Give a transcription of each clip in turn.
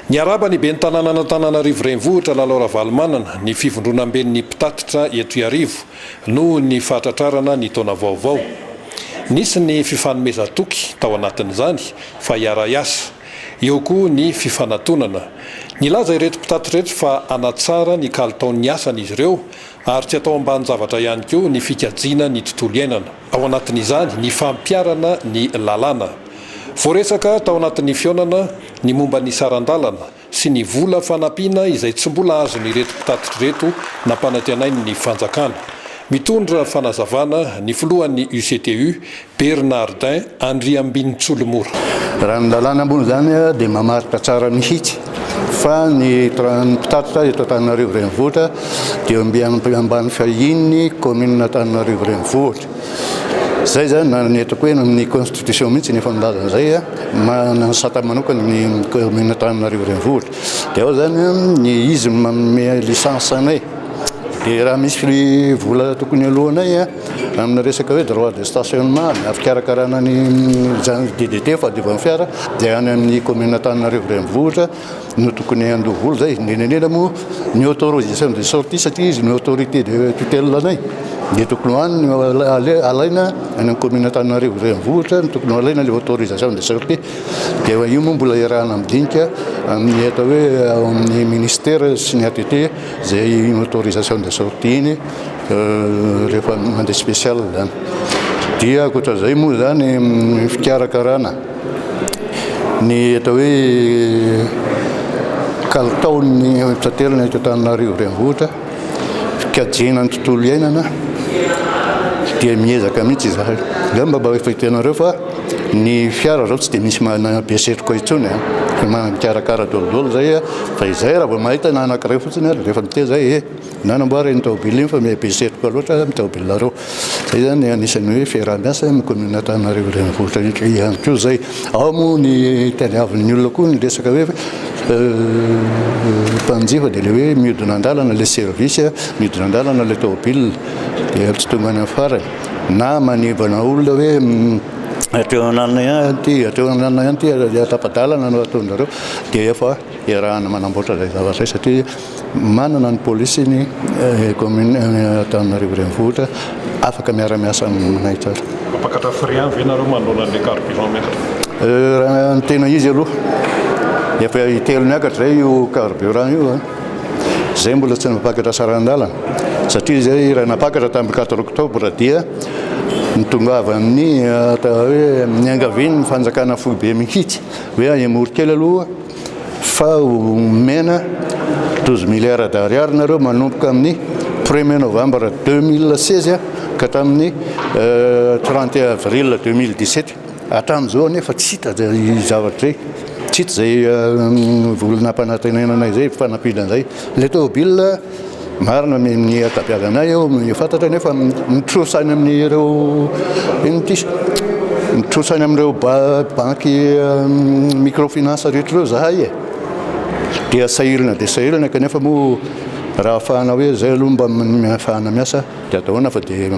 Ny araba ny be ny tanàna Antananarivo renivohitra lalao Valmanana ny fivondronam-ben'ny mpitatitra eto Iarivo no ny fahatratrarana ny taona vaovao. Nisy ny fifanomezan-toky tao anatin'izany fa iara-iasa. Eo koa ny fifanantonana. Nilaza ireto mpitatitra reto fa anatsara ny kalitaon'ny asany izy ireo ary tsy atao ambany zavatra ihany koa ny fikajiana ny tontolo iainana. Ao anatin'izany ny fampiarana ny lalàna. Voaresaka tao anatin'ny fionana ny momba ny sarandalana sy ny vola fanampiana izay tsy mbola azony ireto mpitatitra reto nampanantenainy ny fanjakana. Mitondra fanazavana ny filohan'ny UCTU Bernardin Andriambintsolomora. Raha ny lalàna ambony zany dia mamaritra tsara mihitsy fa ny mpitatitra eto Antananarivo renivohitra dia ambany fahiny commune Antananarivo renivohitra. Zay zany nanetako hoe amin'ny constitution mihitsy ny fandaza an'izay manasata manokana ny commune Antananarivo renivohitra. Dia ao zany ny izy manome licence anay. Dia raha misy vola tokony alohanay amina resaka hoe droit de stationnement na fikarakarana ny DDT fadiovan'ny fiara dia any amin'ny commune Antananarivo renivohitra no tokony andoha vola zay. Indrindra moa ny autorisation de sortie satria izy ny autorité de tutelle anay. Dia tokony hoany alaina any amin'ny commune Antananarivo renivohitra tokony alaina ilay autorisation de sortie. Dia io moa mbola iarahana amin'dinika amin'ny atao hoe amin'ny ministère sy ny ATT zay autorisation de sortie iny rehefa mandeha spécial zany. Dia ankoatran'izay moa zany fikarakarana ny atao hoe kalitaon'ny mpitanterana eto Antananarivo renivohitra fikajina ny tontolo iainana dia miezaka mihitsy izahay. Mba fahitenareo fa ny fiara zao tsy dia misy besetroko intsony fa mikarakara dolodolo zay fa izay raha vao mahita na anankiray fotsiny rehefa miteza zay nanamboara ny taobily iny fa besetroko loatra amin'ny taobilareo. Zay zany anisan'ny hoe fiaraha-miasa amin'ny commune Antananarivo renivohitra ihany koa zay. Ao moa ny tadiavin'ny olona koa ny resaka hoe mpanjifa dia le hoe mihodina an-dalana le service mihodina an-dalana le taobily dia tsy tonga any afara na manivana olona hoe atreo anana ihany ty atapadalana no ataonareo dia efa iarahana manamboatra zay zavatra zay satria manana ny polisy ny commune Antananarivo renivohitra afaka miara-miasa aminay tsara. Apakatra frais ve nareo mandoana an'ilay carburant metatra? Raha ny tena izy aloha efa itelo miakatra zay io carburant io zay mbola tsy napakatra sarandalana satria zay raha napakatra tamin'ny 4 octobre dia nitongava amin'ny atao hoe ny angaviny ny fanjakana fohy be mihitsy hoe emoro kely aloha fa mena 12 milliards d'ariary nareo manomboka amin'ny 1er novembre 2016 ka tamin'ny 31 avril 2017 hatramin'izao nefa tsy hita zay zavatra zay. Tsy hita zay vola nampanantenanay zay fanampiana zay. Le taobile marina amin'ny atabiaganay eo fantatra nefa mitrosany amin'ireo mitrosany amin'ireo banky microfinance rehetra reo zahay dia sahirana kanefa moa raha ahafahana hoe zay aloha mba ahafahana miasa dia ataona fa dia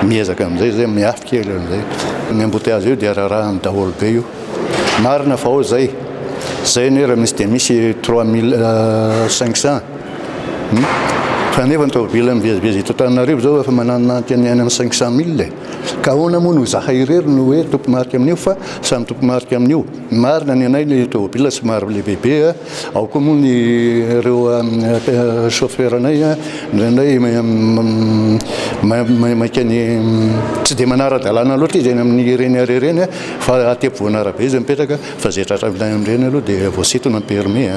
miezaka amin'izay zay miafy kely amin'izay. Ny embouteillage io dia raharahany daholo be io marina fa ao zay ny raha misy dia misy 3500 fa nefa ny taobile mivezivezy eto Antananarivo zao efa manananty any amin'ny 500 000 ka ahoana moa no zahay irery no hoe tompomarika amin'io fa samy tompomarika amin'io. Marina ny anay ny taobile somary lehibehibe ao koa moa ny ireo chauffeur anay ndraindray makany tsy dia manara-dalàna loatra izy amin'ny ireny arereny fa atepo voanarabe izy mipetraka fa zay tratraminay amin'ireny aloha dia voasintona ny permis.